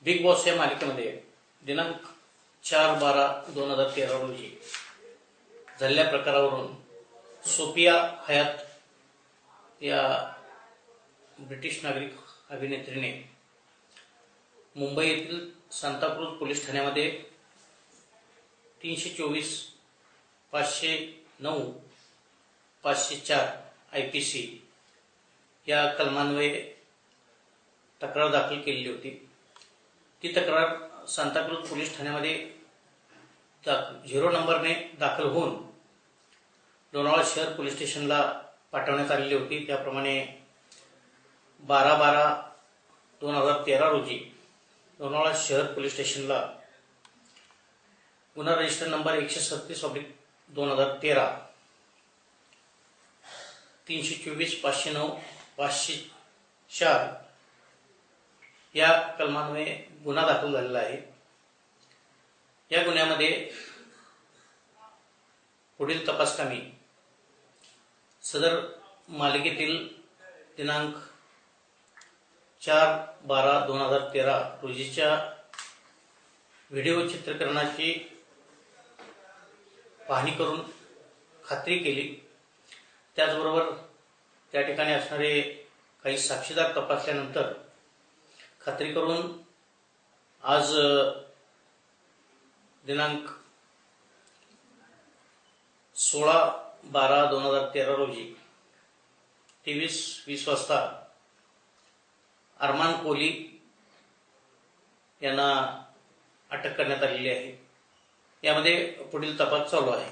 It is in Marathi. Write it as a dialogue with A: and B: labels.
A: बिग बॉस या मालिकेमध्ये दिनांक 4/12/2013 रोजी झालेल्या प्रकारावरून सोफिया हयात या ब्रिटिश नागरिक अभिनेत्रीने मुंबई येथील सांताक्रूझ पोलीस ठाण्यामध्ये 324, 509, 504 IPC या कलमान्वये तक्रार दाखल केलेली होती। ती तक्रार सांताक्रूझ पोलीस ठाण्यामध्ये 0 नंबरने दाखल होऊन लोणावळा शहर पोलीस स्टेशनला पाठवण्यात आलेली होती। त्याप्रमाणे 12/12/2013 रोजी लोणावळा शहर पोलीस स्टेशनला गुन्हा रजिस्टर नंबर 136/2013 324, 509, 504 या कलमान्वये गुन्हा दाखल झालेला आहे। या गुन्ह्यामध्ये पुढील तपासकामी सदर मालिकेतील दिनांक 4/12/2013 रोजीच्या व्हिडिओ चित्रीकरणाची पाहणी करून खात्री केली। त्याचबरोबर त्या ठिकाणी असणारे काही साक्षीदार तपासल्यानंतर खात्री करून आज दिनांक 16/12/2013 रोजी 23:20 वाजता अरमान कोहली यांना अटक करण्यात आलेली आहे। यामध्ये पुढील तपास चालू आहे।